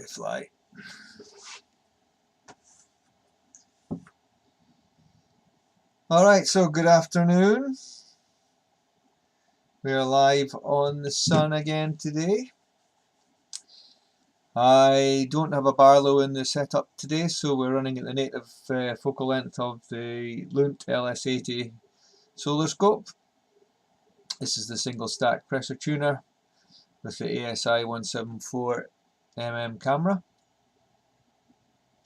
away fly. Alright, so good afternoon. We are live on the sun again today. I don't have a barlow in the setup today, so we're running at the native focal length of the Lunt LS80 solar scope. This is the single stack pressure tuner with the ASI 174mm camera.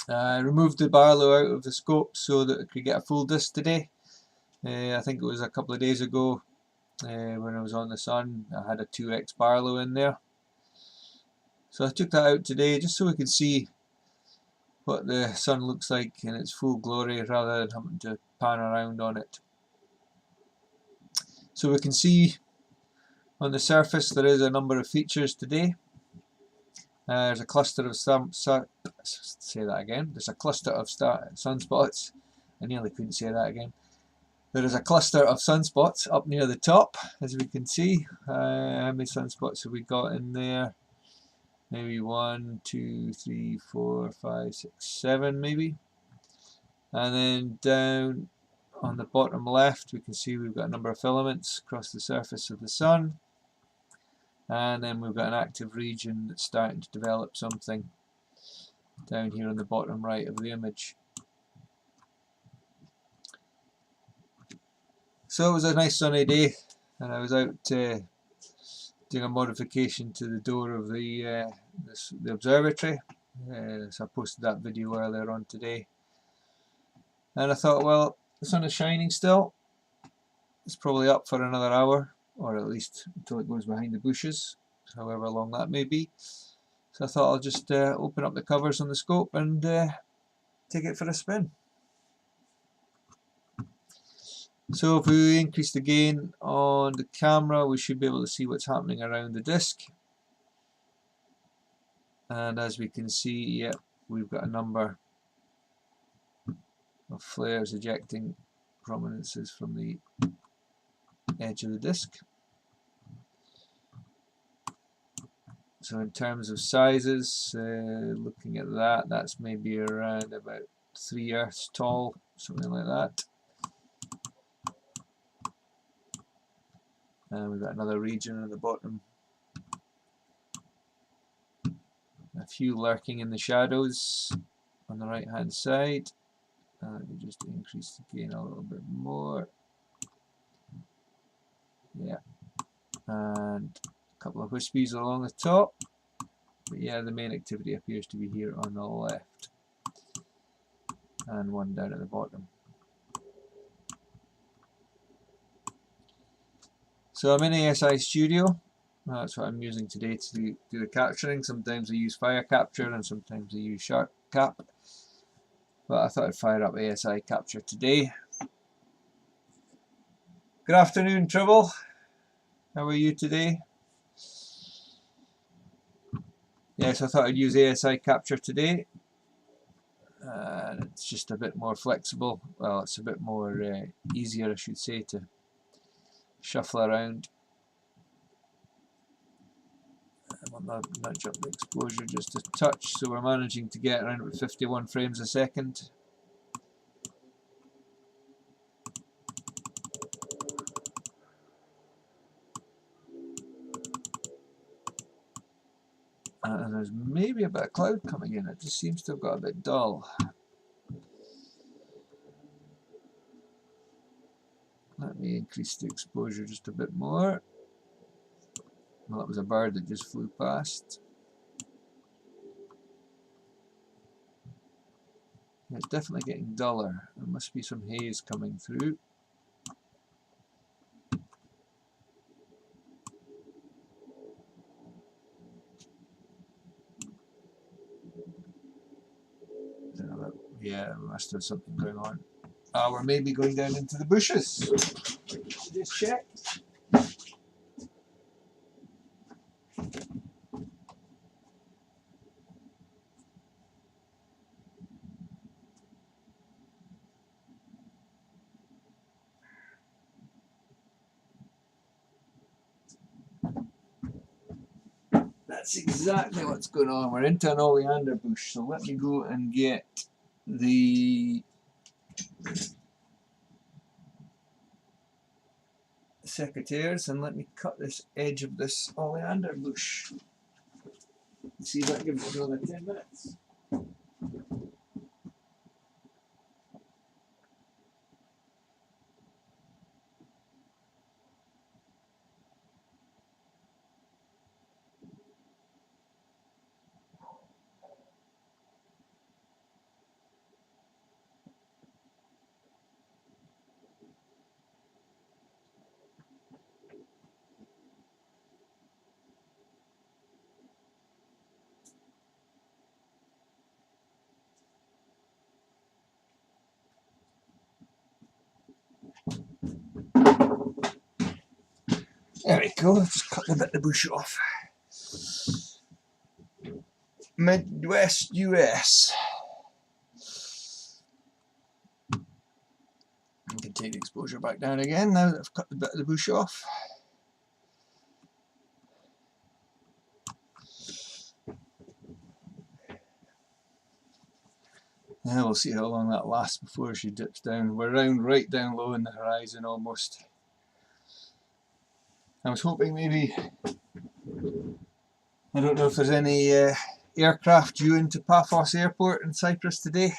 I removed the barlow out of the scope so that I could get a full disc today. I think it was a couple of days ago when I was on the sun, I had a 2x barlow in there. So I took that out today just so we could see what the sun looks like in its full glory rather than having to pan around on it. So we can see on the surface there is a number of features today. There's a cluster of There's a cluster of sunspots. I nearly couldn't say that again. There is a cluster of sunspots up near the top, as we can see. How many sunspots have we got in there? Maybe 1, 2, 3, 4, 5, 6, 7 maybe. And then down on the bottom left we can see we've got a number of filaments across the surface of the sun. And then we've got an active region that's starting to develop something down here on the bottom right of the image. So it was a nice sunny day and I was out doing a modification to the door of the observatory. So I posted that video earlier on today. And I thought, well, the sun is shining still. It's probably up for another hour, or at least until it goes behind the bushes, however long that may be. So I thought I'll just open up the covers on the scope and take it for a spin. So if we increase the gain on the camera, we should be able to see what's happening around the disc. And as we can see, yep, we've got a number of flares ejecting prominences from the edge of the disc. So in terms of sizes, looking at that, that's maybe around about 3 Earths tall, something like that. And we've got another region at the bottom. A few lurking in the shadows on the right hand side. Let me just increase the gain a little bit more. Yeah. And a couple of wispies along the top. But yeah, the main activity appears to be here on the left. And one down at the bottom. So I'm in ASI Studio. That's what I'm using today to do the capturing. Sometimes I use Fire Capture and sometimes I use Shark Cap. But I thought I'd fire up ASI Capture today. Good afternoon, Trouble. How are you today? Yes, I thought I'd use ASI Capture today. And it's just a bit more flexible. Well, it's a bit more easier, I should say, to shuffle around. I'm going to nudge up the exposure just a touch, so we're managing to get around about 51 frames a second. And there's maybe a bit of cloud coming in, it just seems to have got a bit dull. Let me increase the exposure just a bit more. Well, that was a bird that just flew past. Yeah, it's definitely getting duller. There must be some haze coming through. Yeah, we must have something going on. We're maybe going down into the bushes. Just check. that's exactly what's going on. We're into an oleander bush, so let me go and get the secateurs and let me cut this edge of this oleander bush. See if that gives us another 10 minutes. There we go, just cut a bit of the bush off. Midwest US. I can take the exposure back down again now that I've cut the bit of the bush off. Now we'll see how long that lasts before she dips down. We're right down low in the horizon almost. I was hoping maybe, I don't know if there's any aircraft due into Paphos Airport in Cyprus today,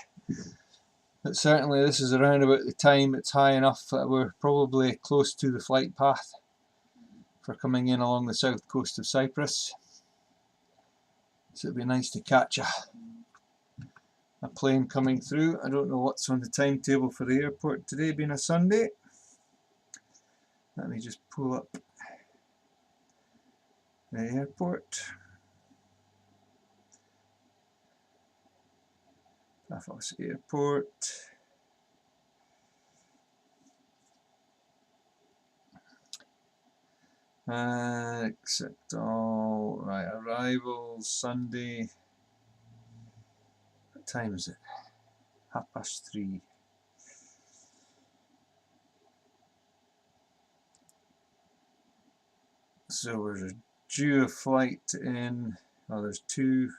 but certainly this is around about the time it's high enough that we're probably close to the flight path for coming in along the south coast of Cyprus. So it'd be nice to catch a plane coming through. I don't know what's on the timetable for the airport today, being a Sunday. Let me just pull up the airport. Paphos Airport. Accept all. Right, arrivals Sunday. What time is it? 3:30. So we're due a flight in. Oh, there's two.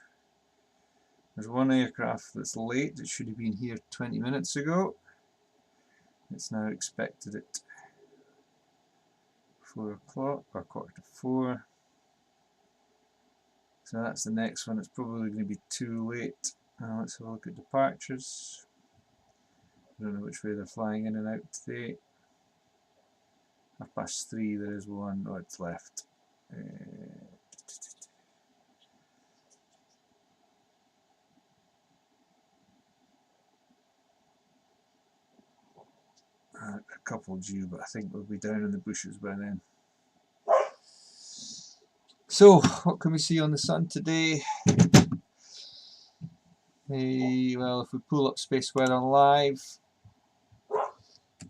There's one aircraft that's late. It should have been here 20 minutes ago. It's now expected at 4 o'clock or 3:45. So that's the next one. It's probably going to be too late. Now let's have a look at departures. I don't know which way they're flying in and out today. 3:30, there is one. Oh, it's left. A couple due, but I think we'll be down in the bushes by then. So, what can we see on the sun today? Well, if we pull up Space Weather Live,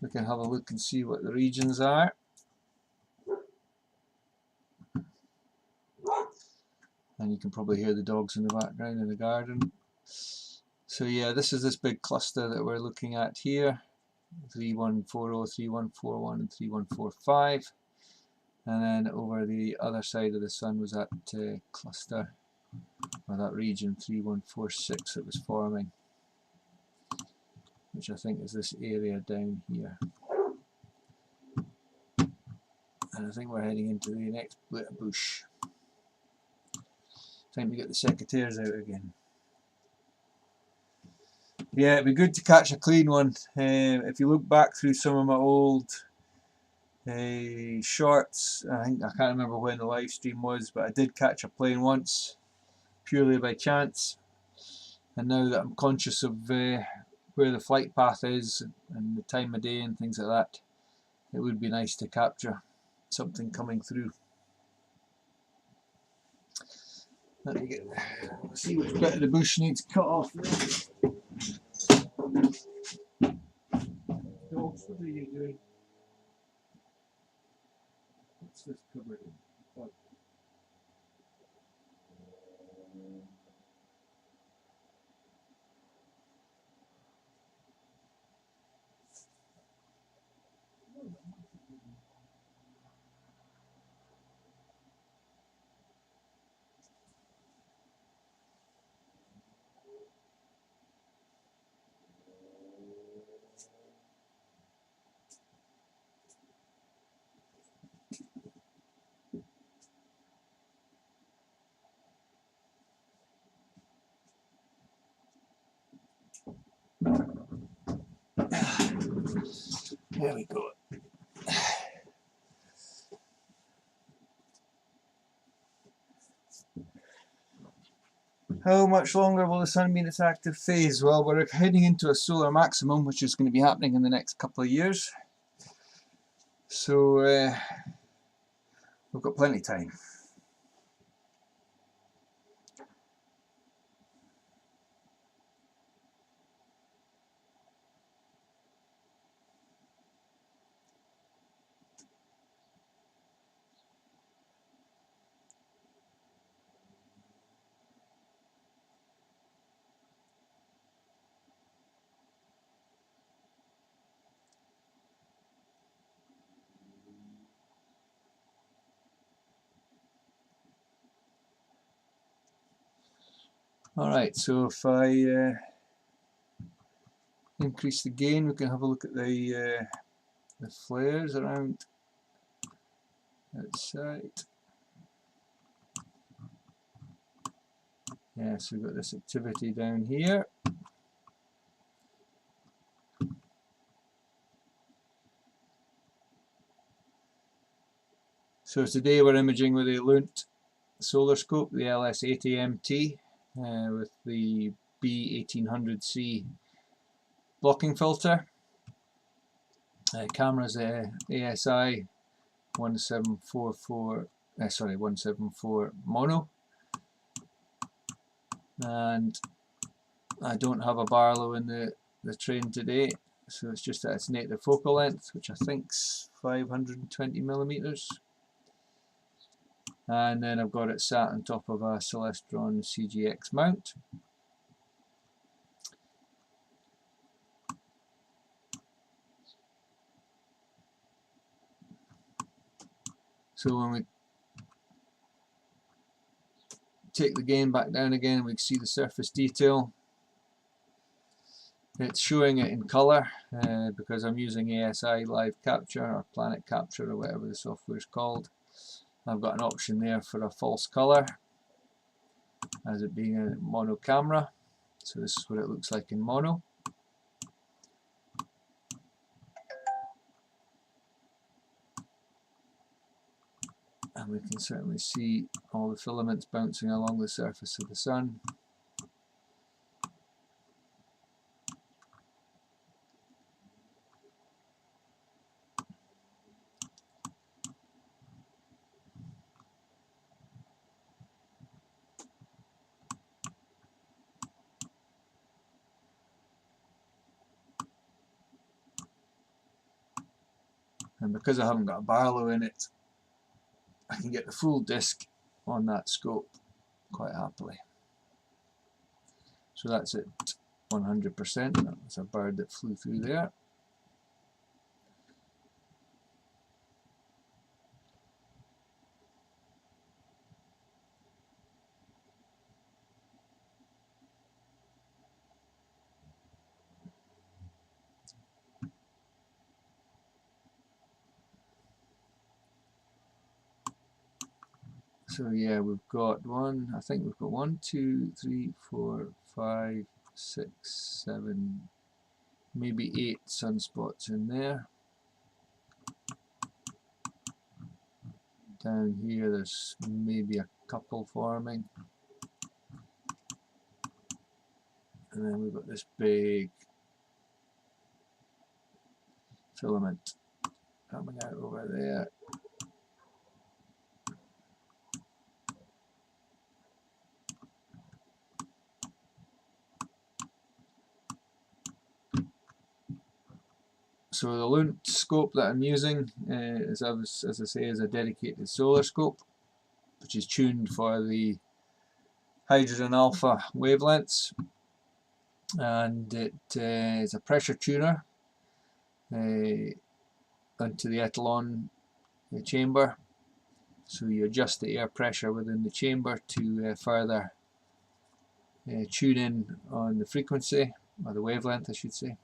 we can have a look and see what the regions are. And you can probably hear the dogs in the background in the garden. So yeah, this is this big cluster that we're looking at here. 3140, 3141 and 3145. And then over the other side of the sun was that cluster, or that region 3146 that was forming, which I think is this area down here. And I think we're heading into the next bit of bush. Time to get the secateurs out again. Yeah, it'd be good to catch a clean one. If you look back through some of my old shorts, I can't remember when the live stream was, but I did catch a plane once, purely by chance. And now that I'm conscious of where the flight path is and the time of day and things like that, it would be nice to capture something coming through. Let me see which bit of the bush needs cut off now. Dogs, what are you doing? What's this covered in? What? There we go. How much longer will the sun be in its active phase? Well, we're heading into a solar maximum, which is going to be happening in the next couple of years. So we've got plenty of time. Alright, so if I increase the gain, we can have a look at the flares around outside. Yeah, so we've got this activity down here. So today we're imaging with the Lunt solar scope, the LS80MT, with the B1800C blocking filter. Camera's ASI 174 mono, and I don't have a barlow in the train today, so it's just at its native focal length, which I think's 520 millimeters. And then I've got it sat on top of a Celestron CGX mount. So when we take the gain back down again, we can see the surface detail. It's showing it in colour because I'm using ASI live capture or planet capture or whatever the software is called. I've got an option there for a false colour as it being a mono camera. So this is what it looks like in mono. And we can certainly see all the filaments bouncing along the surface of the sun. And because I haven't got a barlow in it, I can get the full disc on that scope quite happily. So that's at 100%. That's a bird that flew through there. So yeah, we've got I think we've got 1, 2, 3, 4, 5, 6, 7, maybe 8 sunspots in there. Down here there's maybe a couple forming. And then we've got this big filament coming out over there. So the Lunt scope that I'm using, as I say, is a dedicated solar scope, which is tuned for the hydrogen alpha wavelengths, and it is a pressure tuner onto the Etalon chamber. So you adjust the air pressure within the chamber to further tune in on the frequency, or the wavelength I should say.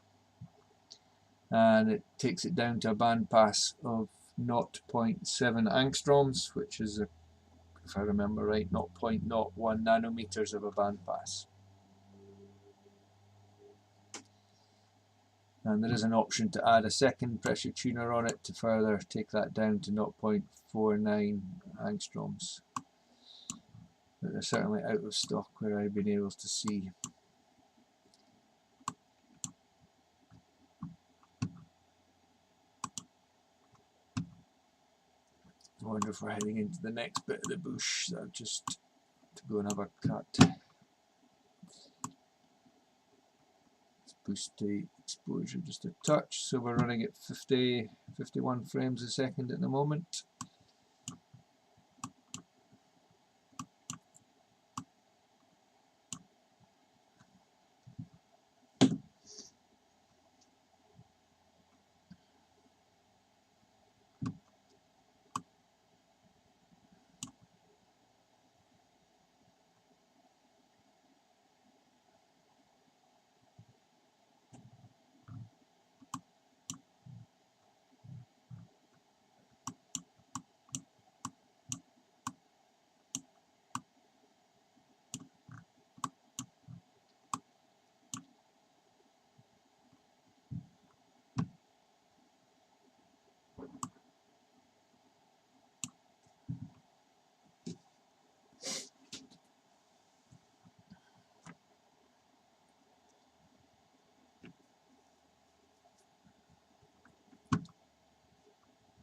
And it takes it down to a band pass of 0.7 angstroms, which is, if I remember right, 0.01 nanometers of a band pass. and there is an option to add a second pressure tuner on it to further take that down to 0.49 angstroms. But they're certainly out of stock where I've been able to see. I wonder if we're heading into the next bit of the bush, so just to go and have a cut. Let's boost the exposure just a touch, so we're running at 51 frames a second at the moment.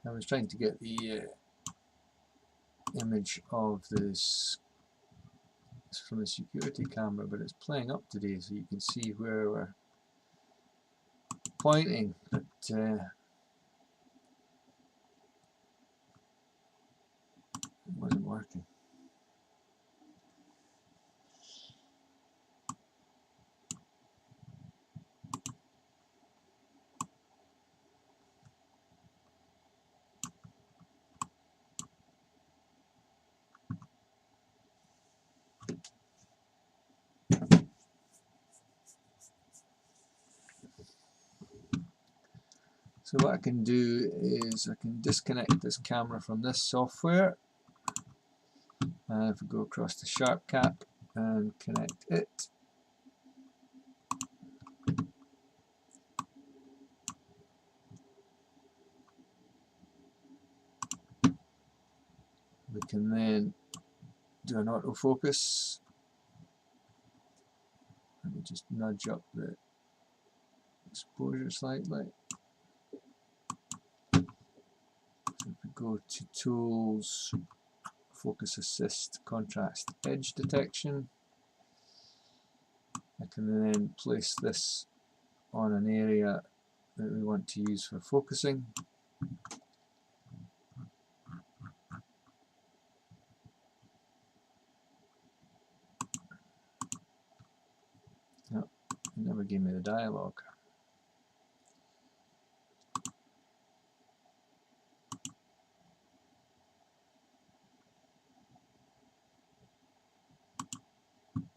I was trying to get the image of this from a security camera, but it's playing up today, so you can see where we're pointing, but it wasn't working. So what I can do is I can disconnect this camera from this software, and if we go across the Sharp Cap and connect it, we can then do an autofocus. Let me just nudge up the exposure slightly. So if we go to Tools, Focus Assist, Contrast Edge Detection, I can then place this on an area that we want to use for focusing. No, it never gave me the dialogue.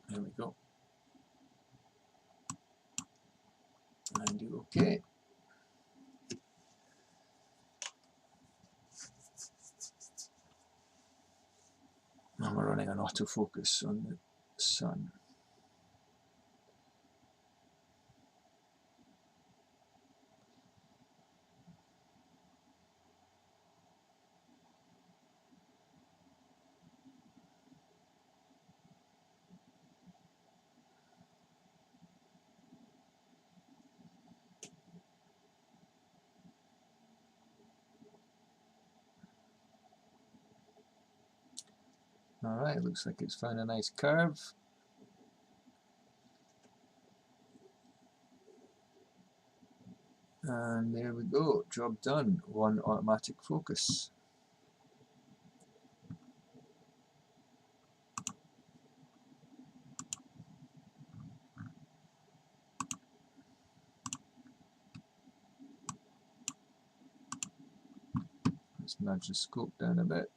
There we go. And do OK. Now we're running an autofocus on the sun. Alright, looks like it's found a nice curve. And there we go, job done, one automatic focus. Let's nudge the scope down a bit.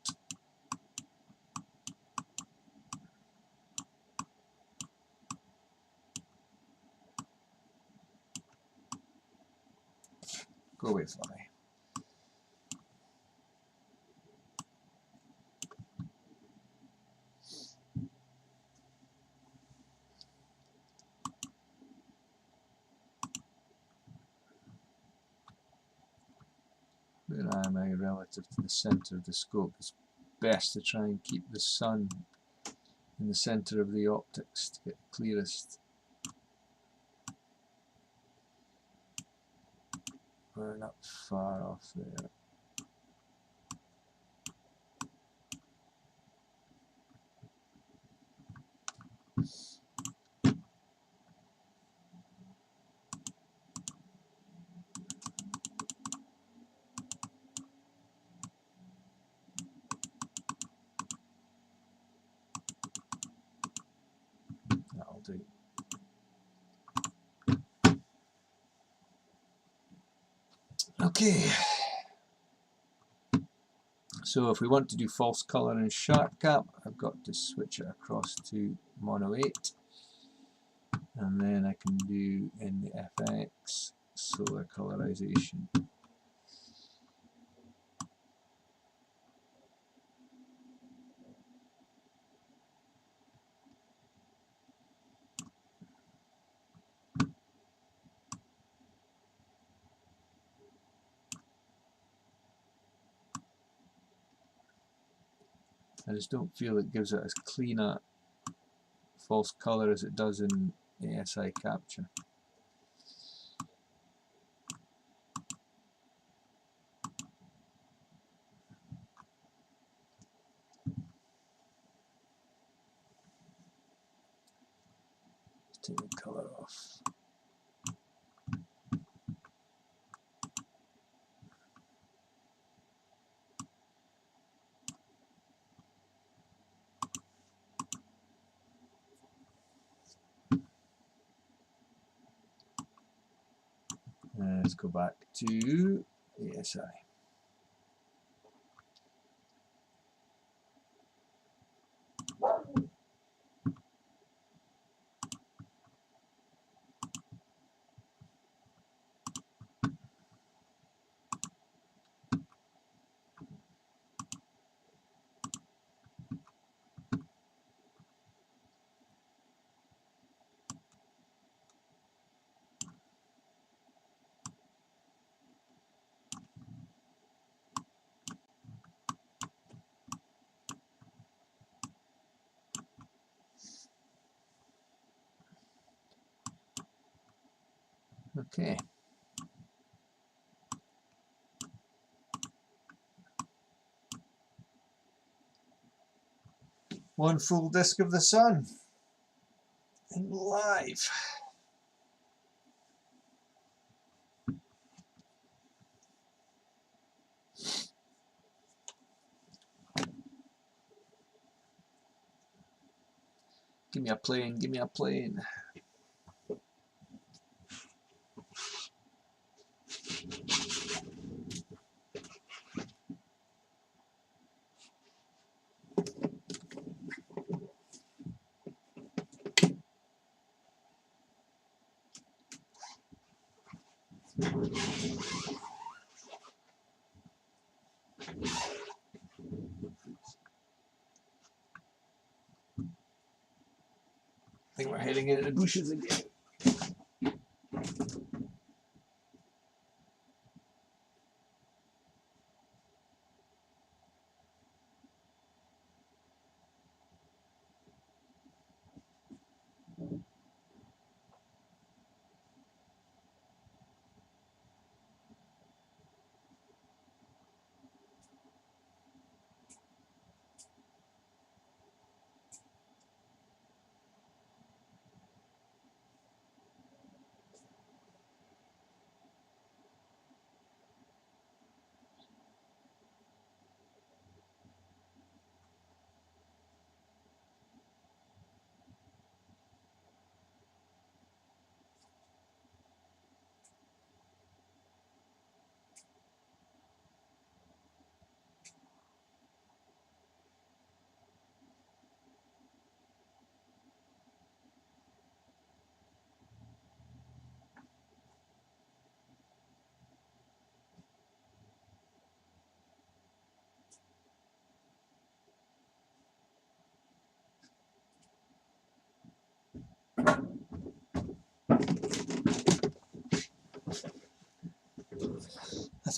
Go away, fly. relative to the center of the scope. It's best to try and keep the sun in the center of the optics to get the clearest. We're not far off there. That'll do. Okay. So if we want to do false color and sharp cap, I've got to switch it across to mono 8, and then I can do in the FX solar colorization. I just don't feel it gives it as clean a false color as it does in ASI capture. Take the color off. Let's go back to ASI. Okay. One full disk of the sun and live. Give me a plane, give me a plane. I think we're heading into the bushes again.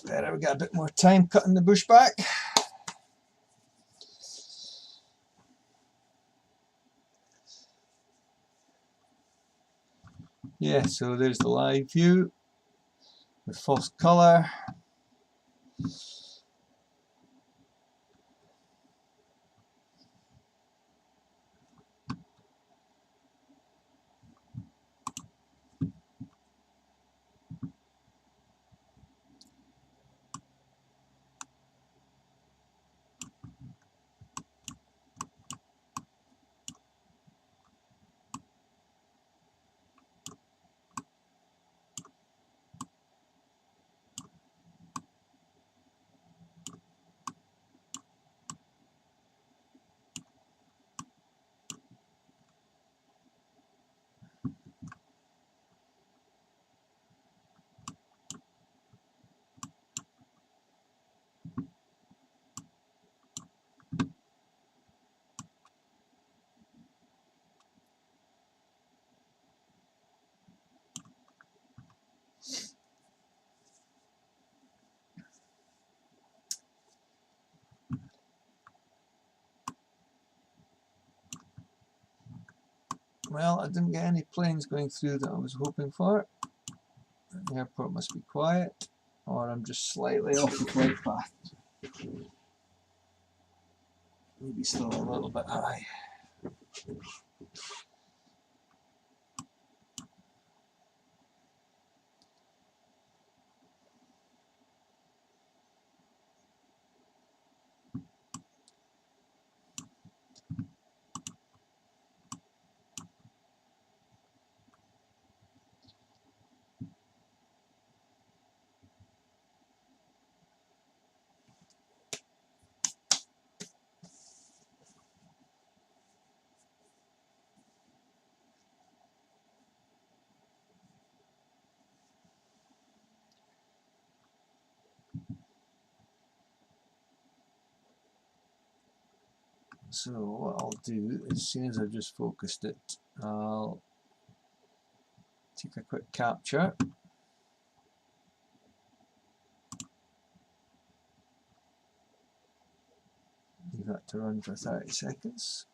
That's better, we got a bit more time cutting the bush back. Yeah, so there's the live view with false colour. Well, I didn't get any planes going through that I was hoping for. The airport must be quiet, or I'm just slightly off the flight path. Maybe still a little bit high. So what I'll do, as soon as I've just focused it, I'll take a quick capture. Leave that to run for 30 seconds.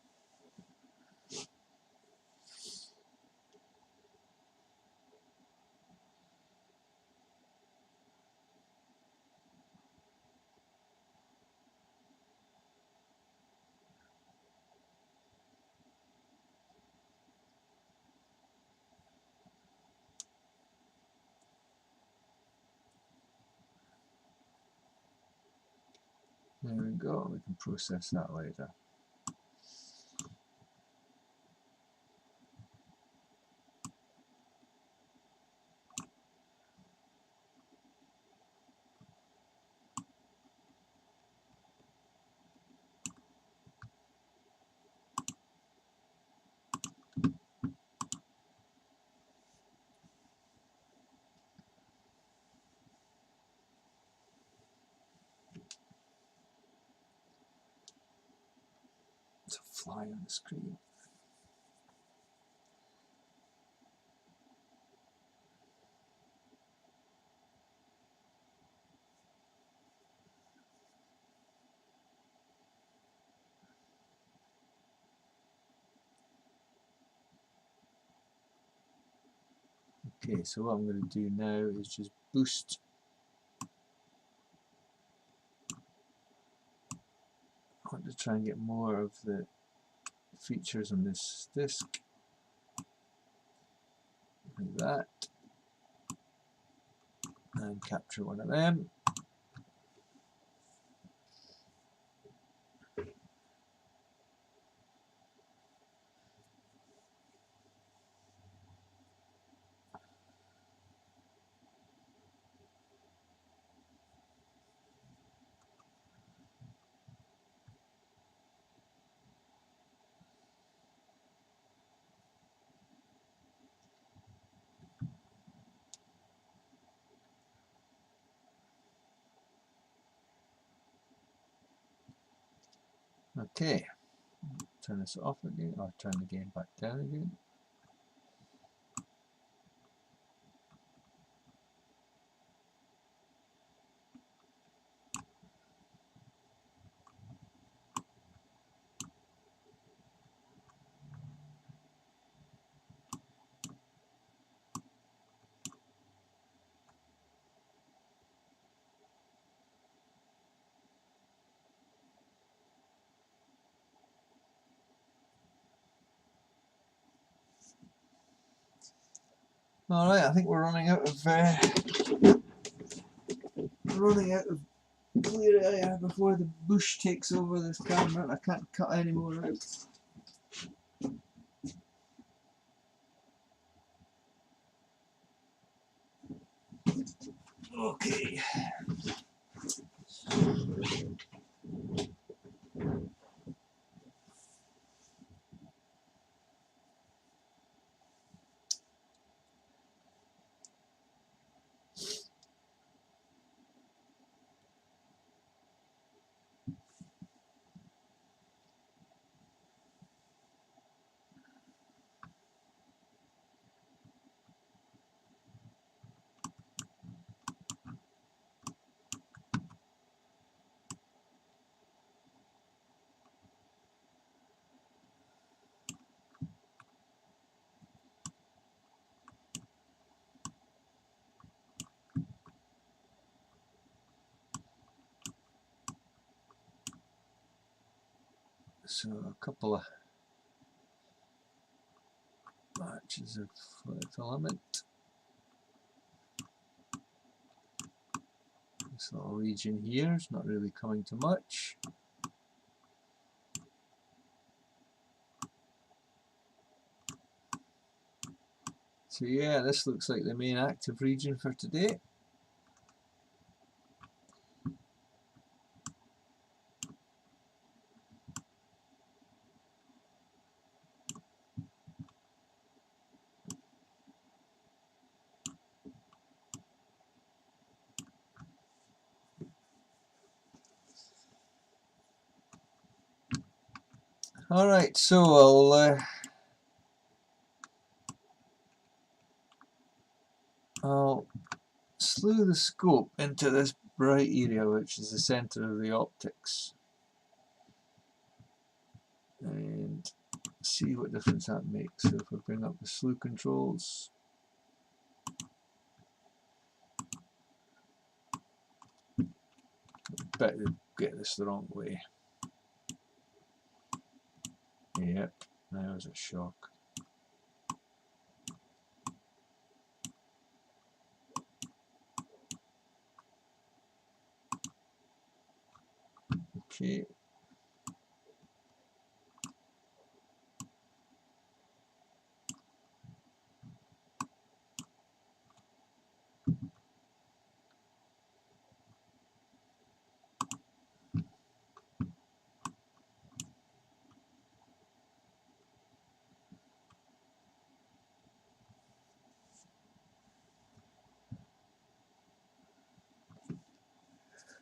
There we go, we can process that later. It's a fly on the screen. Okay, so what I'm going to do now is just boost. I want to try and get more of the features on this disc, like that, and capture one of them. Okay, turn this off again, or turn the game back down again. Alright, I think we're running out of clear area before the bush takes over this camera and I can't cut any more out. Okay. So a couple of matches of filament. This little region here is not really coming to much. So yeah, this looks like the main active region for today. Alright, so I'll slew the scope into this bright area, which is the centre of the optics, and see what difference that makes. So if I bring up the slew controls, I bet they'll get this the wrong way. Yep, that was a shock. Okay.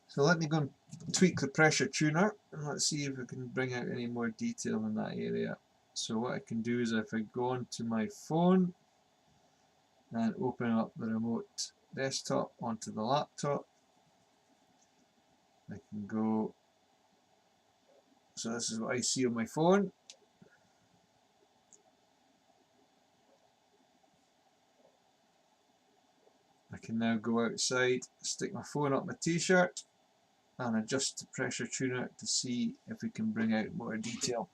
So let me go and tweak the pressure tuner and let's see if we can bring out any more detail in that area. So what I can do is if I go onto my phone and open up the remote desktop onto the laptop, I can go, so this is what I see on my phone. I can now go outside, stick my phone up my t-shirt and adjust the pressure tuner to see if we can bring out more detail.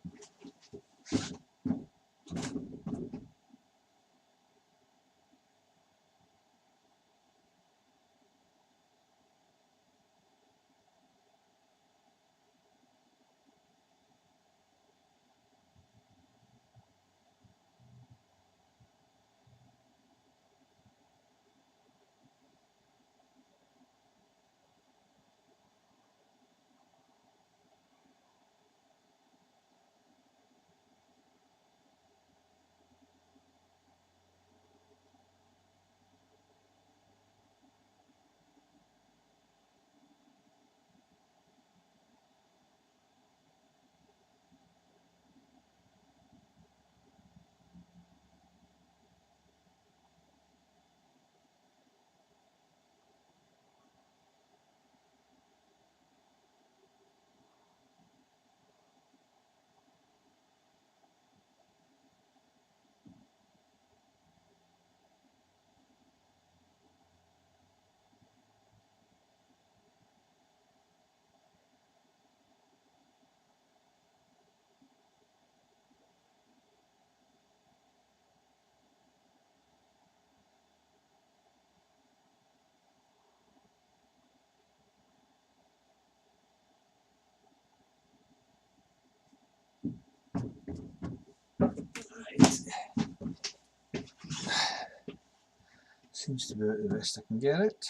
Seems to be about the best I can get it.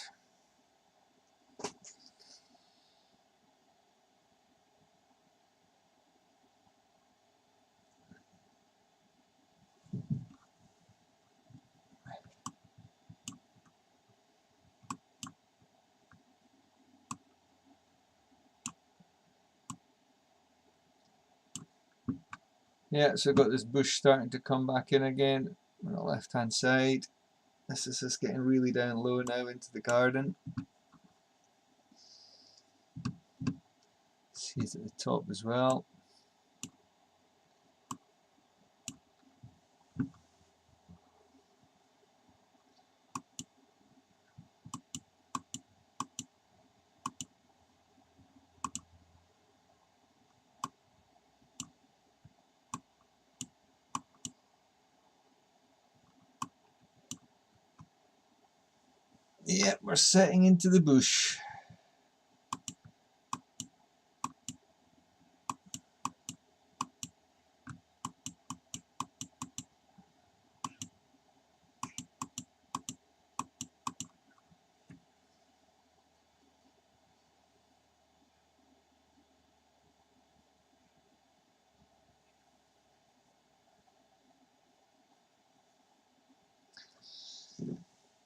Yeah, so I've got this bush starting to come back in again on the left hand side. This is just getting really down low now into the garden. See it at the top as well. Yep, we're setting into the bush.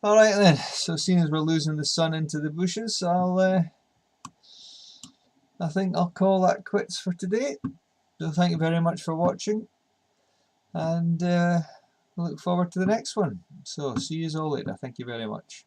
Alright then, so seeing as we're losing the sun into the bushes, I think I'll call that quits for today. So thank you very much for watching, and look forward to the next one. So see you all later. Thank you very much.